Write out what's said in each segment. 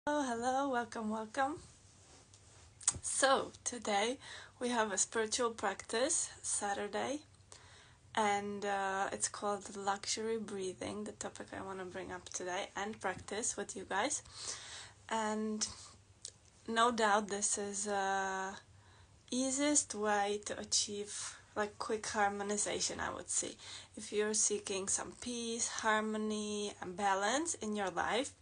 Hello, welcome. So, today we have a spiritual practice, Saturday, and it's called luxury breathing, the topic I want to bring up today and practice with you guys. And no doubt this is easiest way to achieve like quick harmonization, I would say. If you're seeking some peace, harmony, and balance in your life,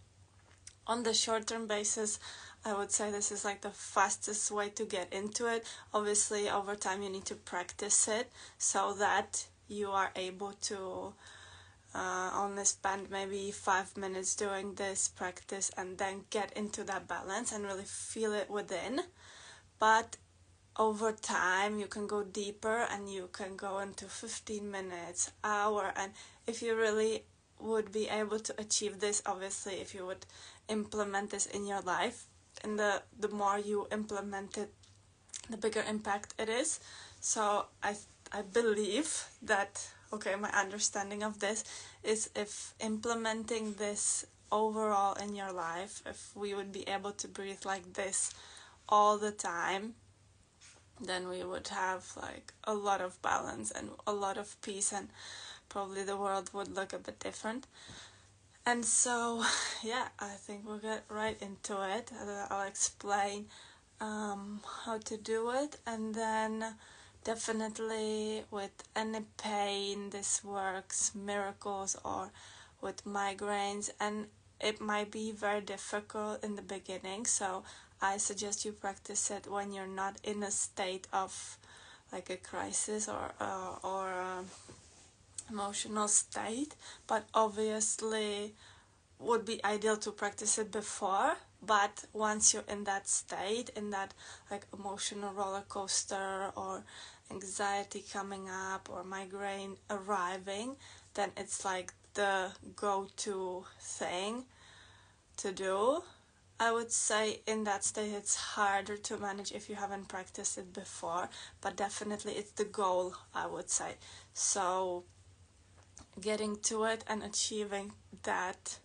on the short-term basis, I would say this is like the fastest way to get into it. Obviously, over time you need to practice it so that you are able to only spend maybe 5 minutes doing this practice and then get into that balance and really feel it within. But over time you can go deeper and you can go into 15 minutes, hour, and if you really would be able to achieve this, obviously if you would implement this in your life, and the more you implement it, the bigger impact it is. So I believe that, okay, my understanding of this is if implementing this overall in your life, if we would be able to breathe like this all the time, then we would have like a lot of balance and a lot of peace, and probably the world would look a bit different. And so, yeah, I think we'll get right into it. I'll explain how to do it, and then definitely with any pain, this works miracles, or with migraines, and it might be very difficult in the beginning, so I suggest you practice it when you're not in a state of like a crisis or emotional state, but obviously would be ideal to practice it before. But once you're in that state, in that like emotional roller coaster, or anxiety coming up, or migraine arriving, then it's like the go-to thing to do. I would say in that state it's harder to manage if you haven't practiced it before, but definitely it's the goal, I would say. So getting to it and achieving that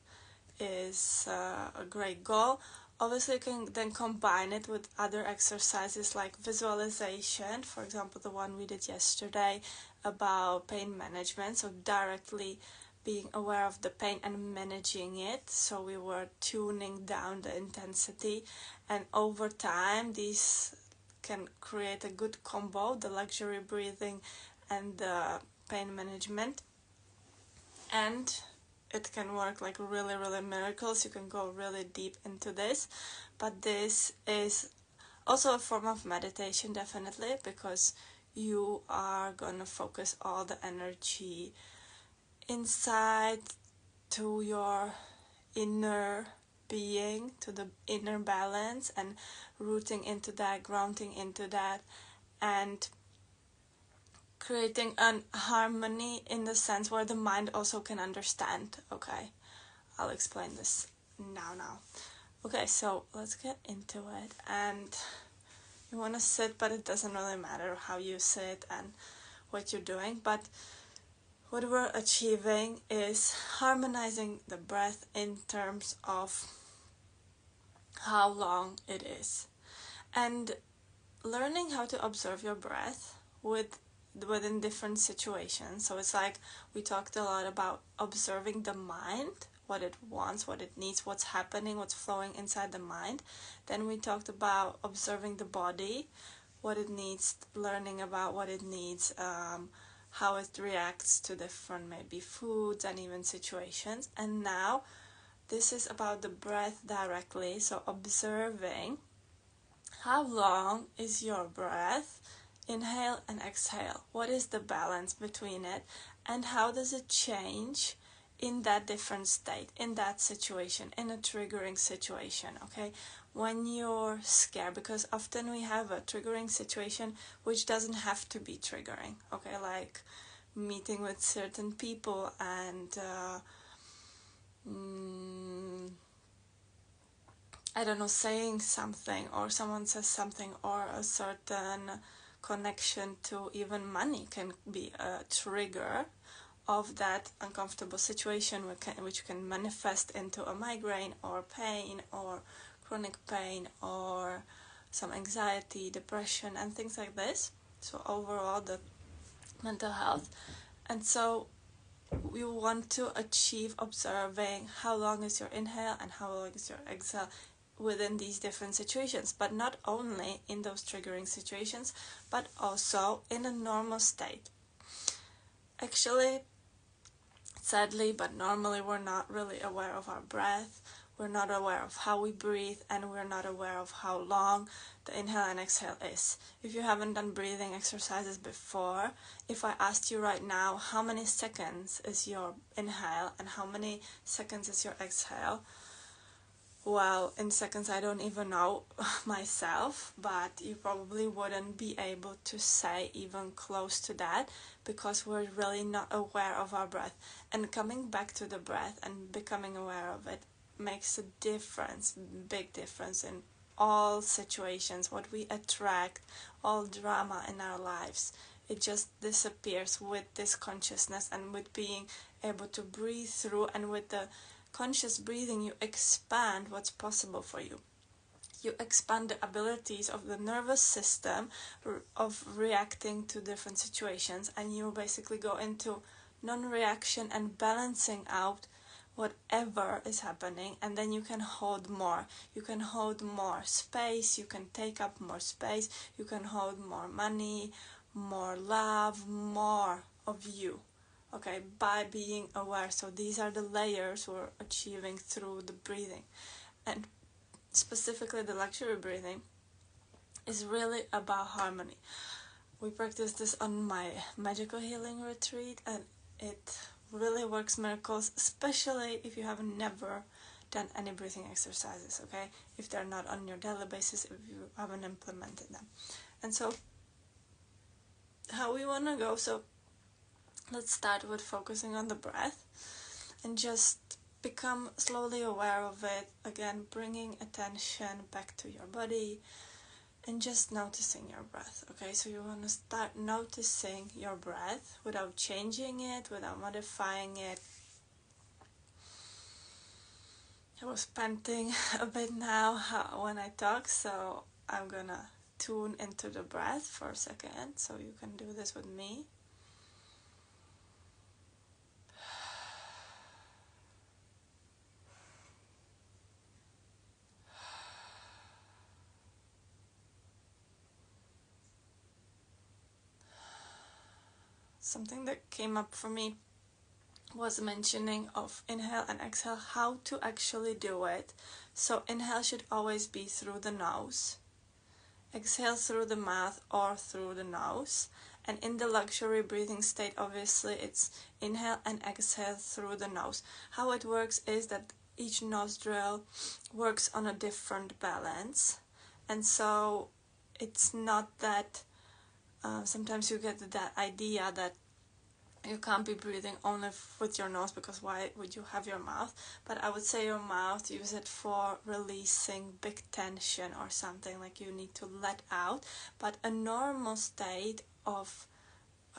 is a great goal. Obviously you can then combine it with other exercises like visualization, for example the one we did yesterday about pain management, so directly being aware of the pain and managing it. So we were tuning down the intensity, and over time these can create a good combo, the luxury breathing and the pain management, and it can work like really miracles. You can go really deep into this, but this is also a form of meditation, definitely, because you are gonna focus all the energy inside to your inner being, to the inner balance, and rooting into that, grounding into that, and creating an harmony in the sense where the mind also can understand. Okay, I'll explain this now. Okay, so let's get into it. And you want to sit, but it doesn't really matter how you sit and what you're doing, but what we're achieving is harmonizing the breath in terms of how long it is, and learning how to observe your breath within different situations. So it's like we talked a lot about observing the mind, what it wants, what it needs, what's happening, what's flowing inside the mind. Then we talked about observing the body, what it needs, learning about what it needs, how it reacts to different maybe foods and even situations. And now this is about the breath directly, so observing how long is your breath, inhale and exhale, what is the balance between it, and how does it change in that different state, in that situation, in a triggering situation. Okay, when you're scared, because often we have a triggering situation which doesn't have to be triggering, okay, like meeting with certain people and I don't know, saying something, or someone says something, or a certain connection to even money can be a trigger of that uncomfortable situation, which can manifest into a migraine or pain or chronic pain or some anxiety, depression, and things like this. So overall, the mental health. And so we want to achieve observing how long is your inhale and how long is your exhale within these different situations, but not only in those triggering situations, but also in a normal state. Actually, sadly, but normally we're not really aware of our breath, we're not aware of how we breathe, and we're not aware of how long the inhale and exhale is. If you haven't done breathing exercises before, if I asked you right now how many seconds is your inhale and how many seconds is your exhale, well, in seconds I don't even know myself, but you probably wouldn't be able to say even close to that, because we're really not aware of our breath. And coming back to the breath and becoming aware of it makes a difference, big difference in all situations, what we attract, all drama in our lives. It just disappears with this consciousness and with being able to breathe through, and with the conscious breathing you expand what's possible for you. You expand the abilities of the nervous system of reacting to different situations, and you basically go into non-reaction and balancing out whatever is happening, and then you can hold more. You can hold more space, you can take up more space, you can hold more money, more love, more of you. Okay, by being aware. So these are the layers we're achieving through the breathing. And specifically the luxury breathing is really about harmony. We practice this on my magical healing retreat, and it really works miracles, especially if you have never done any breathing exercises, okay? If they're not on your daily basis, if you haven't implemented them. And so how we want to go, so let's start with focusing on the breath and just become slowly aware of it. Again, bringing attention back to your body and just noticing your breath. Okay, so you want to start noticing your breath without changing it, without modifying it. I was panting a bit now when I talk, so I'm gonna tune into the breath for a second, so you can do this with me. Something that came up for me was mentioning of inhale and exhale, how to actually do it. So inhale should always be through the nose, exhale through the mouth or through the nose. And in the luxury breathing state, obviously it's inhale and exhale through the nose. How it works is that each nostril works on a different balance, and so it's not that sometimes you get that idea that you can't be breathing only with your nose, because why would you have your mouth? But I would say your mouth, use it for releasing big tension or something, like you need to let out. But a normal state of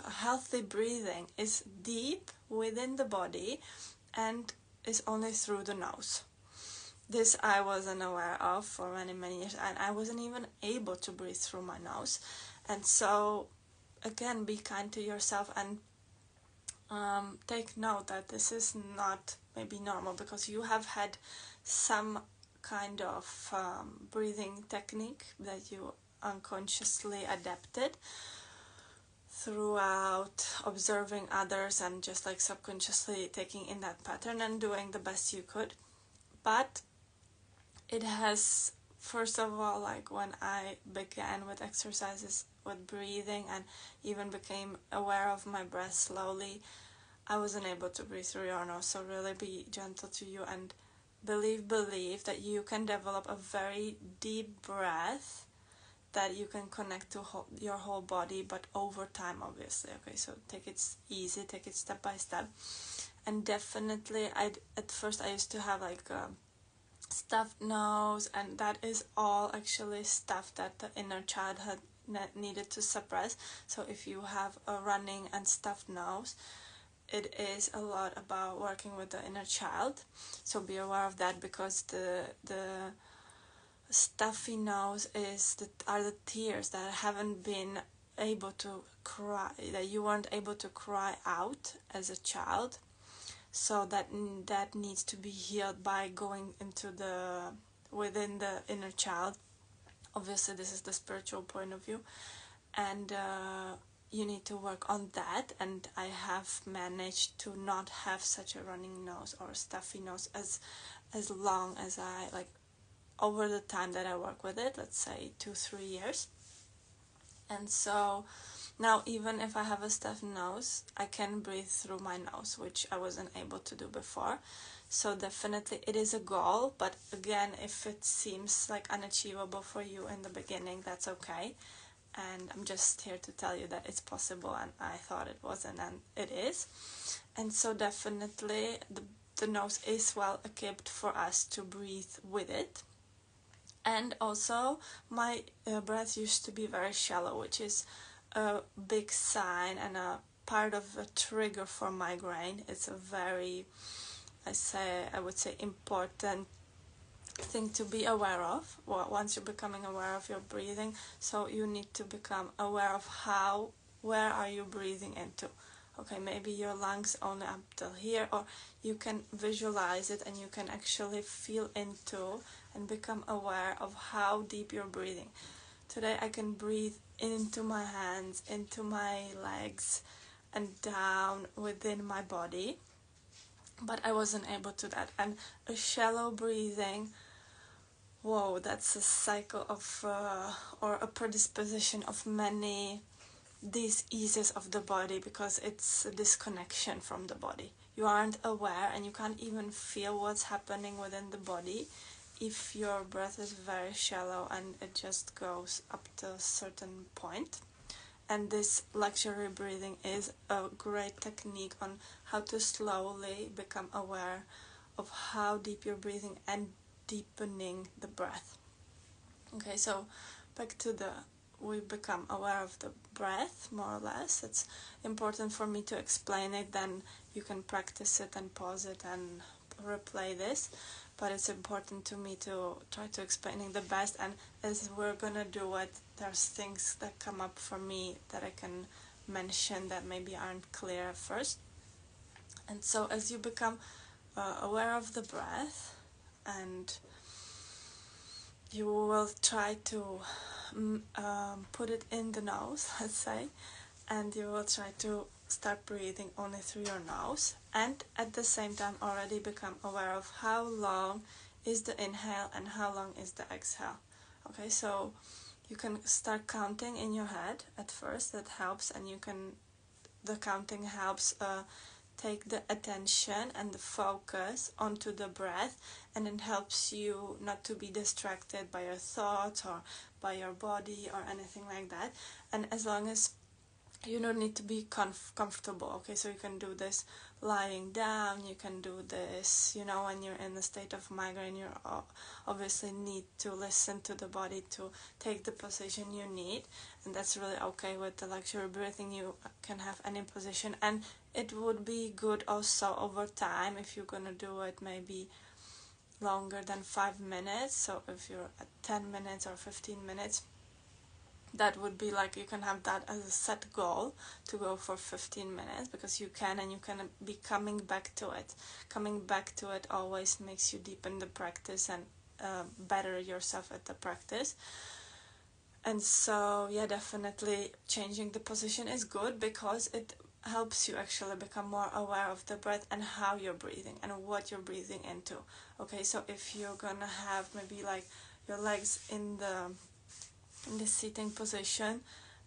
healthy breathing is deep within the body and is only through the nose. This I wasn't aware of for many years, and I wasn't even able to breathe through my nose. And so again, be kind to yourself and take note that this is not maybe normal, because you have had some kind of breathing technique that you unconsciously adapted throughout observing others and just like subconsciously taking in that pattern and doing the best you could. But it has, first of all, like when I began with exercises with breathing and even became aware of my breath slowly, I wasn't able to breathe through your nose. So really be gentle to you and believe that you can develop a very deep breath that you can connect to your whole body, but over time, obviously. Okay, so take it easy, take it step by step. And definitely, at first I used to have like a stuffed nose, and that is all actually stuff that the inner child had needed to suppress. So if you have a running and stuffed nose, it is a lot about working with the inner child. So be aware of that, because the stuffy nose are the tears that haven't been able to cry, that you weren't able to cry out as a child. So that needs to be healed by going into within the inner child. Obviously, this is the spiritual point of view, and you need to work on that. And I have managed to not have such a running nose or stuffy nose as long as I like over the time that I work with it, let's say 2-3 years. And so now even if I have a stuffed nose, I can breathe through my nose, which I wasn't able to do before. So definitely it is a goal, but again, if it seems like unachievable for you in the beginning, that's okay. And I'm just here to tell you that it's possible, and I thought it wasn't, and it is. And so definitely the nose is well equipped for us to breathe with it. And also my breath used to be very shallow, which is a big sign and a part of a trigger for migraine. It's a very, I would say important thing to be aware of once you're becoming aware of your breathing. So you need to become aware of where are you breathing into. Okay, maybe your lungs only up till here, or you can visualize it and you can actually feel into and become aware of how deep you're breathing. Today I can breathe into my hands, into my legs, and down within my body, but I wasn't able to that. And a shallow breathing, whoa, that's a cycle of or a predisposition of many diseases of the body, because it's a disconnection from the body. You aren't aware and you can't even feel what's happening within the body if your breath is very shallow and it just goes up to a certain point. And this luxury breathing is a great technique on how to slowly become aware of how deep you're breathing and deepening the breath. Okay, so back to we become aware of the breath, more or less. It's important for me to explain it, then you can practice it and pause it and replay this. But it's important to me to try to explain it the best. And as we're gonna do it, there's things that come up for me that I can mention that maybe aren't clear at first. And so as you become aware of the breath, and you will try to put it in the nose, let's say, and you will try to start breathing only through your nose, and at the same time already become aware of how long is the inhale and how long is the exhale. Okay, so you can start counting in your head at first. That helps, and the counting helps take the attention and the focus onto the breath, and it helps you not to be distracted by your thoughts or by your body or anything like that. And as long as you don't need to be comfortable, okay, so you can do this lying down, you can do this, when you're in a state of migraine, you obviously need to listen to the body to take the position you need, and that's really okay. With the luxury breathing, you can have any position, and it would be good also over time if you're gonna do it maybe longer than 5 minutes. So if you're at 10 minutes or 15 minutes, that would be like, you can have that as a set goal to go for 15 minutes, because you can, and you can be coming back to it. Coming back to it always makes you deepen the practice and better yourself at the practice. And so yeah, definitely changing the position is good, because it helps you actually become more aware of the breath and how you're breathing and what you're breathing into. Okay, so if you're gonna have maybe like your legs in the sitting position,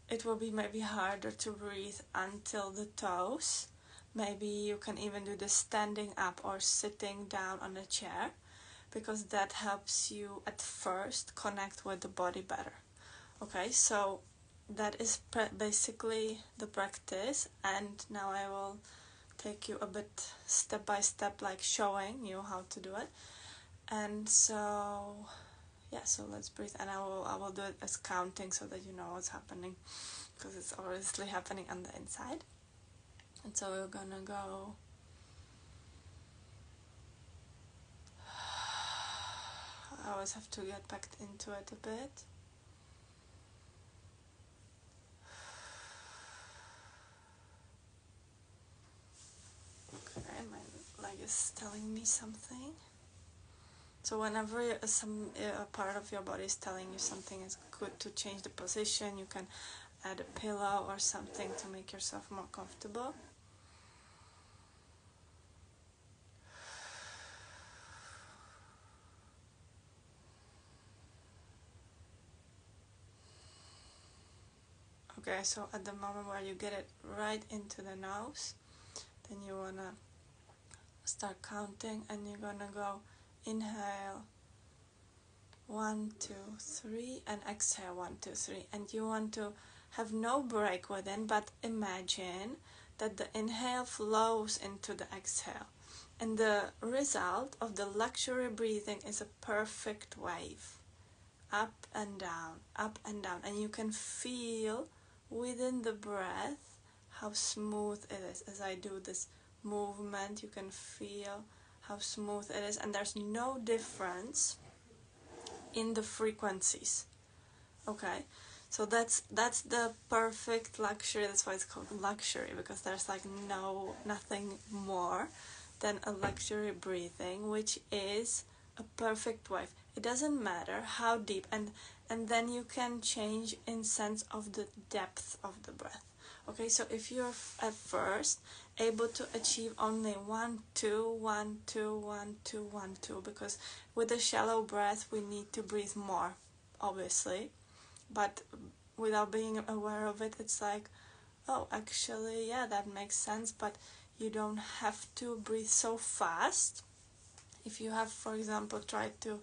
it will be maybe harder to breathe until the toes. Maybe you can even do the standing up or sitting down on a chair, because that helps you at first connect with the body better. Okay, so that is basically the practice, and now I will take you a bit step by step, like showing you how to do it. And so yeah, so let's breathe, and I will do it as counting so that you know what's happening, because it's obviously happening on the inside. And so we're gonna go I always have to get back into it a bit. Okay, my leg is telling me something. So whenever a part of your body is telling you something is good to change the position, you can add a pillow or something to make yourself more comfortable. Okay, so at the moment where you get it right into the nose, then you wanna start counting, and you're gonna go inhale 1, 2, 3, and exhale 1, 2, 3. And you want to have no break within, but imagine that the inhale flows into the exhale. And the result of the luxury breathing is a perfect wave. Up and down, up and down. And you can feel within the breath how smooth it is. As I do this movement, you can feel how smooth it is. And there's no difference in the frequencies. Okay, so that's the perfect luxury. That's why it's called luxury, because there's like nothing more than a luxury breathing, which is a perfect wave. It doesn't matter how deep, and then you can change in sense of the depth of the breath. Okay, so if you're at first able to achieve only 1, 2, 1, 2, 1, 2, 1, 2, because with a shallow breath we need to breathe more, obviously, but without being aware of it, it's like, oh, actually, yeah, that makes sense, but you don't have to breathe so fast. If you have, for example, tried to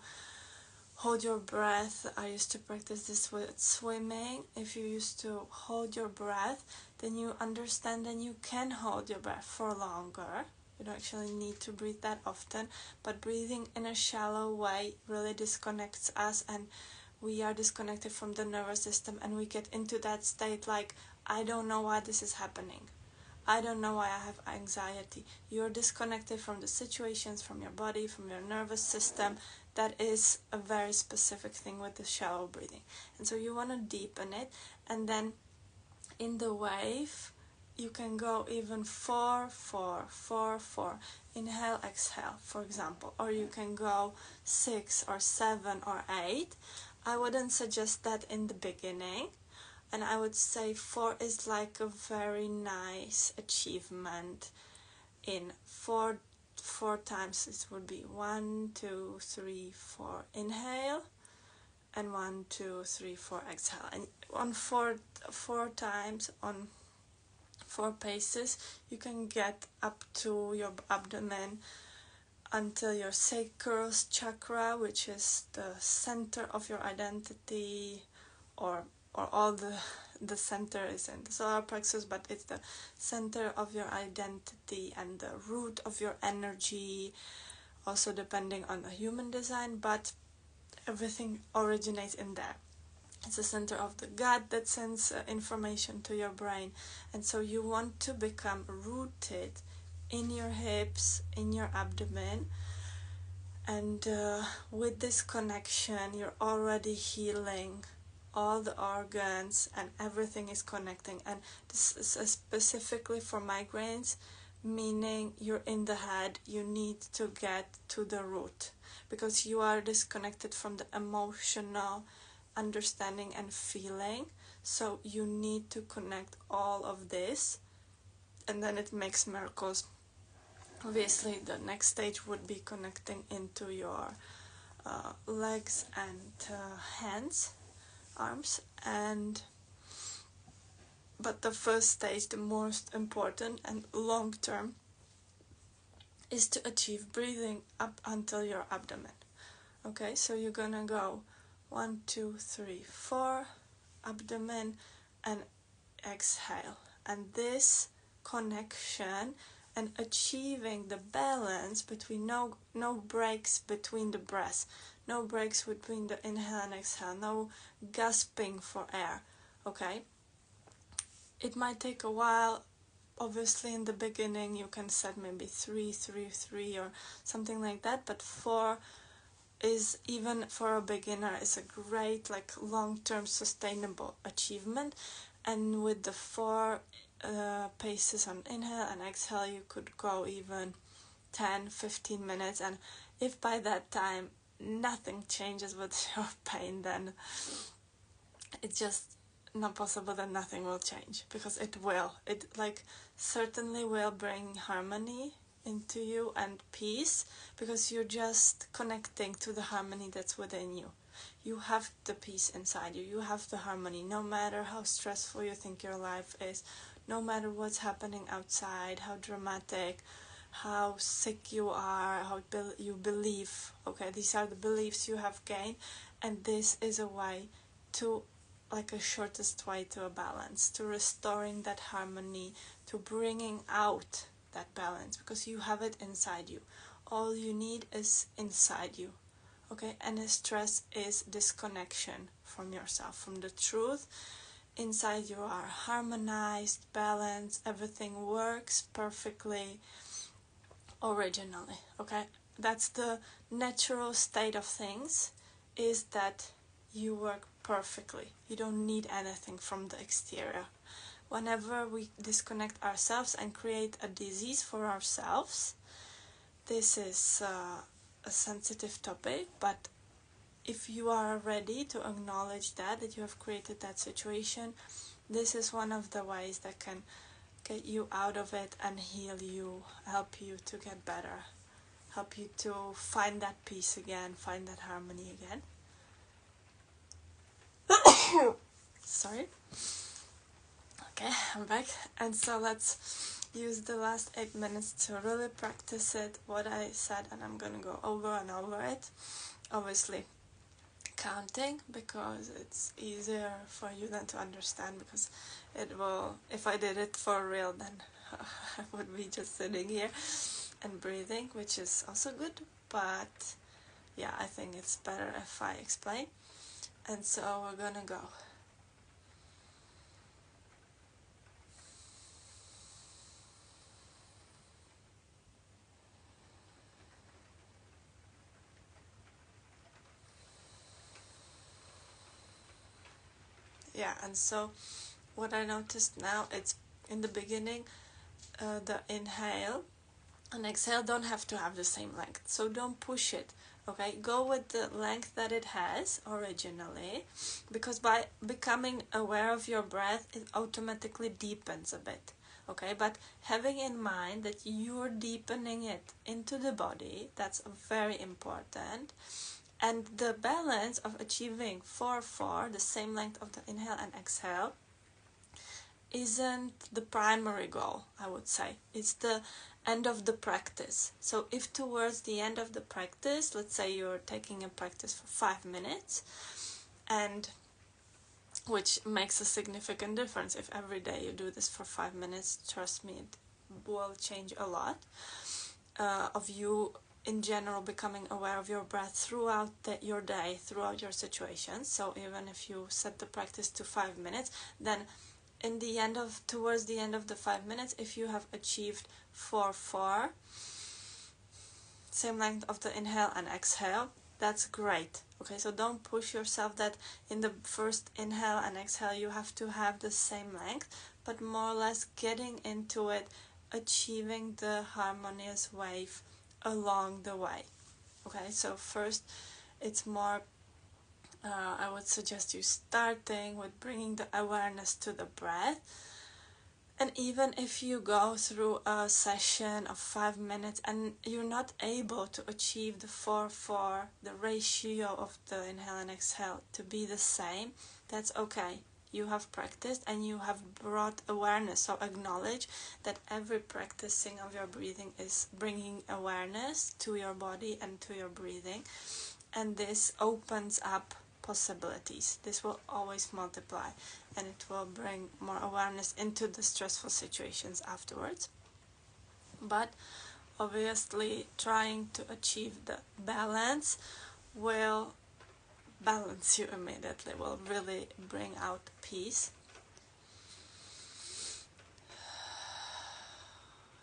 hold your breath, I used to practice this with swimming. If you used to hold your breath, then you understand that you can hold your breath for longer. You don't actually need to breathe that often, but breathing in a shallow way really disconnects us, and we are disconnected from the nervous system, and we get into that state like, I don't know why this is happening. I don't know why I have anxiety. You're disconnected from the situations, from your body, from your nervous system. That is a very specific thing with the shallow breathing. And so you want to deepen it, and then in the wave, you can go even 4, 4, 4, 4. Inhale, exhale, for example. Or you can go 6 or 7 or 8. I wouldn't suggest that in the beginning. And I would say 4 is like a very nice achievement. In 4 times, it would be 1, 2, 3, 4 inhale, and 1, 2, 3, 4 exhale. And on 4 times, on 4 paces, you can get up to your abdomen until your sacral chakra, which is the center of your identity, or all the center is in the solar plexus, but it's the center of your identity and the root of your energy, also depending on the human design, but everything originates in there. It's the center of the gut that sends information to your brain. And so you want to become rooted in your hips, in your abdomen, and with this connection you're already healing all the organs, and everything is connecting. And this is specifically for migraines, meaning you're in the head. You need to get to the root, because you are disconnected from the emotional understanding and feeling. So you need to connect all of this, and then it makes miracles. Obviously, the next stage would be connecting into your legs and hands, arms, but the first stage, the most important and long term, is to achieve breathing up until your abdomen. Okay, so you're gonna go 1, 2, 3, 4, abdomen, and exhale. And this connection and achieving the balance between no breaks between the breaths, no breaks between the inhale and exhale, no gasping for air. Okay, it might take a while. Obviously, in the beginning you can set maybe 3, 3, 3 or something like that, but 4 is, even for a beginner, is a great like long-term sustainable achievement. And with the 4 paces on inhale and exhale, you could go even 10-15 minutes, and if by that time nothing changes with your pain, then it's just not possible that nothing will change, because it will. It like certainly will bring harmony into you and peace, because you're just connecting to the harmony that's within you. You have the peace inside you. You have the harmony, no matter how stressful you think your life is, no matter what's happening outside, how dramatic, how sick you are, how you believe. Okay, these are the beliefs you have gained, and this is a way to, like a shortest way to a balance, to restoring that harmony, to bringing out that balance, because you have it inside you. All you need is inside you. Okay, and the stress is disconnection from yourself, from the truth. Inside you are harmonized, balanced, everything works perfectly, originally. Okay, that's the natural state of things, is that you work perfectly. You don't need anything from the exterior. Whenever we disconnect ourselves and create a disease for ourselves, this is a sensitive topic, but if you are ready to acknowledge that you have created that situation, this is one of the ways that can get you out of it and heal you, help you to get better, help you to find that peace again, find that harmony again. Sorry. Okay, I'm back. And so let's use the last 8 minutes to really practice it, what I said, and I'm gonna go over and over it. Obviously counting, because it's easier for you than to understand, because it will, if I did it for real, then I would be just sitting here and breathing, which is also good, but yeah, I think it's better if I explain. And so we're gonna go. Yeah, and so what I noticed now, it's in the beginning, the inhale and exhale don't have to have the same length, so don't push it. Okay, go with the length that it has originally, because by becoming aware of your breath, it automatically deepens a bit. Okay, but having in mind that you're deepening it into the body, that's very important. And the balance of achieving 4-4, the same length of the inhale and exhale, isn't the primary goal, I would say. It's the end of the practice. So if towards the end of the practice, let's say you're taking a practice for 5 minutes, and which makes a significant difference. If every day you do this for 5 minutes, trust me, it will change a lot of you in general becoming aware of your breath throughout your day, throughout your situations. So even if you set the practice to 5 minutes, then towards the end of the 5 minutes, if you have achieved 4-4, same length of the inhale and exhale, that's great. Okay, so don't push yourself that in the first inhale and exhale you have to have the same length, but more or less getting into it, achieving the harmonious wave along the way. Okay, so first it's more, I would suggest you starting with bringing the awareness to the breath. And even if you go through a session of 5 minutes and you're not able to achieve the 4-4, the ratio of the inhale and exhale to be the same, that's okay. You have practiced and you have brought awareness. So acknowledge that every practicing of your breathing is bringing awareness to your body and to your breathing. And this opens up possibilities. This will always multiply, and it will bring more awareness into the stressful situations afterwards. But obviously trying to achieve the balance will balance you immediately, will really bring out peace.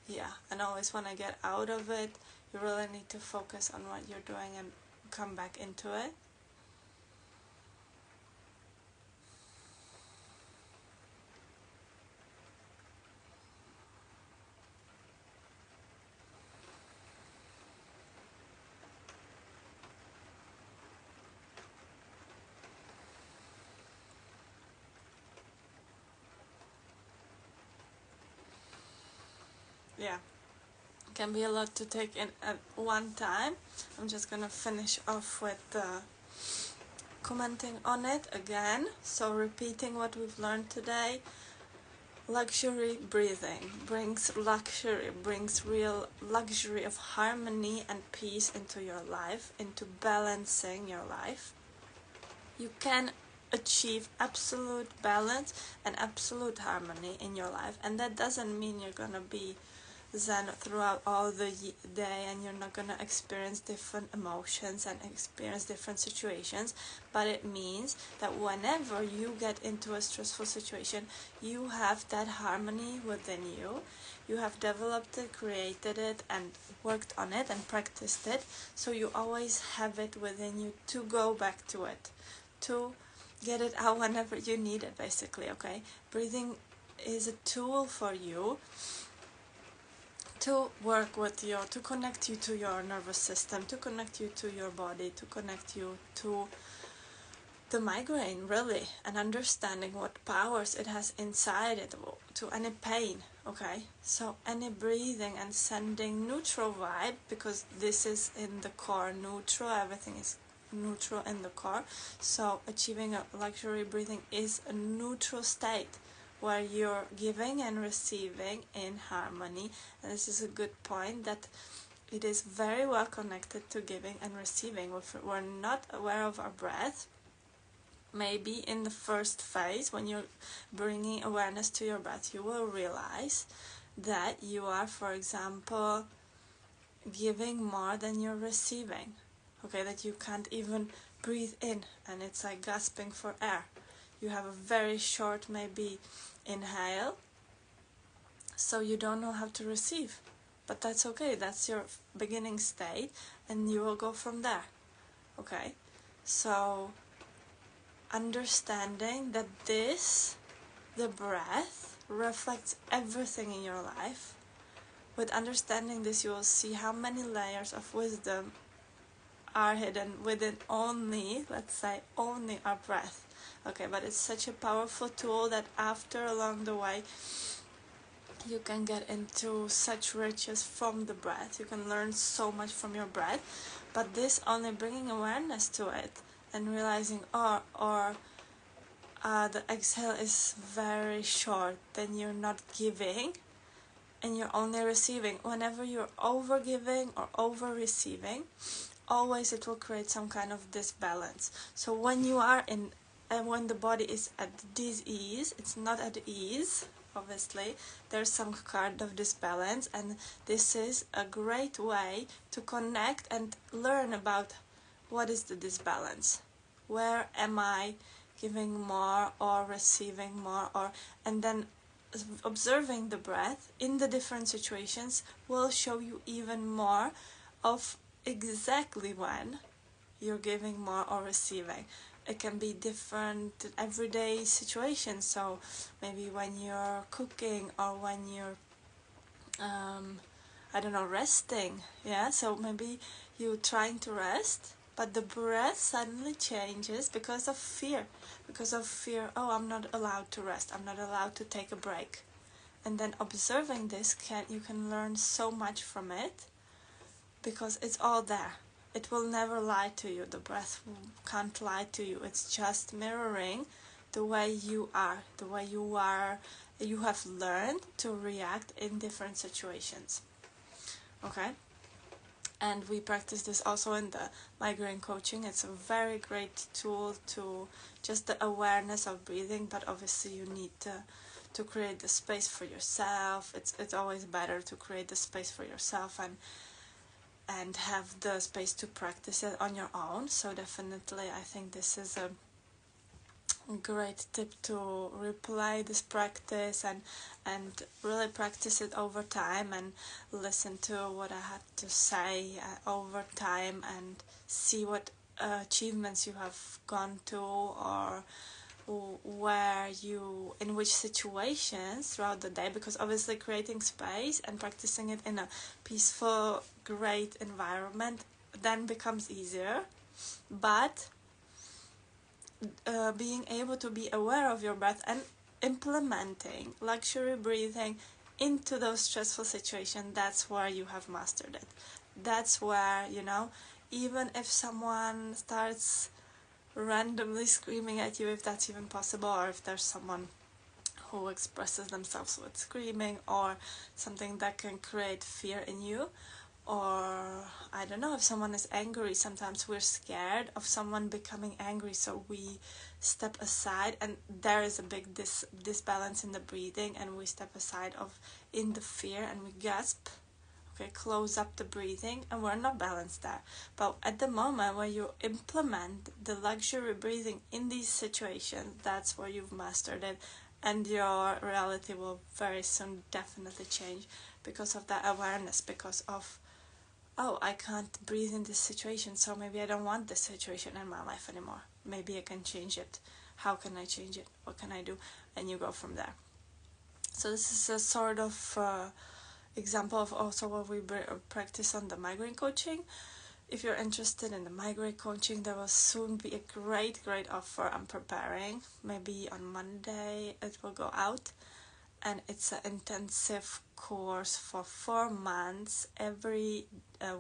Yeah, and always when I get out of it, you really need to focus on what you're doing and come back into it. Yeah, can be a lot to take in at one time. I'm just gonna finish off with commenting on it again. So repeating what we've learned today. Luxury breathing brings luxury, brings real luxury of harmony and peace into your life, into balancing your life. You can achieve absolute balance and absolute harmony in your life, and that doesn't mean you're gonna be zen throughout all the day and you're not gonna experience different emotions and experience different situations, but it means that whenever you get into a stressful situation, you have that harmony within you. You have developed it, created it, and worked on it and practiced it, so you always have it within you to go back to it, to get it out whenever you need it, basically. Okay, breathing is a tool for you to work with you, to connect you to your nervous system, to connect you to your body, to connect you to the migraine, really, and understanding what powers it has inside it, to any pain. Okay, so any breathing and sending neutral vibe, because this is in the core neutral, everything is neutral in the core. So achieving a luxury breathing is a neutral state where you're giving and receiving in harmony. And this is a good point, that it is very well connected to giving and receiving. If we're not aware of our breath, maybe in the first phase, when you're bringing awareness to your breath, you will realize that you are, for example, giving more than you're receiving. Okay, that you can't even breathe in, and it's like gasping for air. You have a very short, maybe, inhale, so you don't know how to receive. But that's okay, that's your beginning state, and you will go from there. Okay, so understanding that the breath, reflects everything in your life. With understanding this, you will see how many layers of wisdom are hidden within only, let's say, only our breath. Okay, but it's such a powerful tool that after, along the way, you can get into such riches from the breath. You can learn so much from your breath, but this only bringing awareness to it and realizing, the exhale is very short, then you're not giving and you're only receiving. Whenever you're over giving or over receiving, always it will create some kind of disbalance. So when you are in, and when the body is at dis-ease, it's not at ease, obviously, there's some kind of disbalance, and this is a great way to connect and learn about what is the disbalance. Where am I giving more or receiving more, and then observing the breath in the different situations will show you even more of exactly when you're giving more or receiving. It can be different everyday situations, so maybe when you're cooking or when you're resting. Yeah, so maybe you're trying to rest, but the breath suddenly changes because of fear. Oh, I'm not allowed to rest, I'm not allowed to take a break. And then observing this, you can learn so much from it, because it's all there. It will never lie to you. The breath can't lie to you. It's just mirroring the way you are, you have learned to react in different situations. Okay? And we practice this also in the migraine coaching. It's a very great tool to just the awareness of breathing, but obviously you need to create the space for yourself. It's always better to create the space for yourself and have the space to practice it on your own. So definitely I think this is a great tip to replay this practice and really practice it over time and listen to what I had to say over time and see what achievements you have gone to, or where you, in which situations throughout the day, because obviously creating space and practicing it in a peaceful, great environment then becomes easier. But being able to be aware of your breath and implementing luxury breathing into those stressful situations, that's where you have mastered it. That's where, even if someone starts randomly screaming at you, if that's even possible, or if there's someone who expresses themselves with screaming or something that can create fear in you, or I don't know, if someone is angry, sometimes we're scared of someone becoming angry, so we step aside, and there is a big disbalance in the breathing, and we step aside in the fear and we gasp. Okay, close up the breathing, and we're not balanced there. But at the moment when you implement the luxury breathing in these situations, that's where you've mastered it, and your reality will very soon definitely change because of that awareness, because of, oh, I can't breathe in this situation, so maybe I don't want this situation in my life anymore. Maybe I can change it. How can I change it? What can I do? And you go from there. So this is a sort of example of also what we practice on the migraine coaching. If you're interested in the migraine coaching, there will soon be a great offer I'm preparing. Maybe on Monday it will go out, and it's an intensive course for 4 months. Every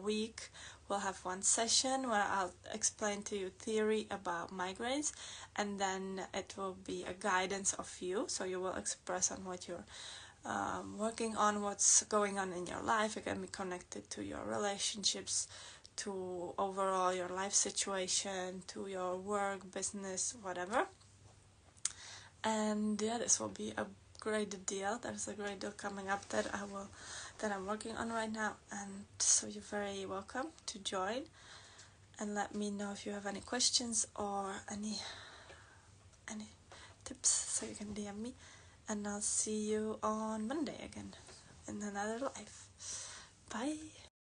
week we'll have one session where I'll explain to you theory about migraines, and then it will be a guidance of you, so you will express on what you're working on, what's going on in your life. It can be connected to your relationships, to overall your life situation, to your work, business, whatever. And yeah, this will be a great deal. There's a great deal coming up that I'm working on right now, and so you're very welcome to join, and let me know if you have any questions or any tips, so you can DM me, and I'll see you on Monday again in another live. Bye.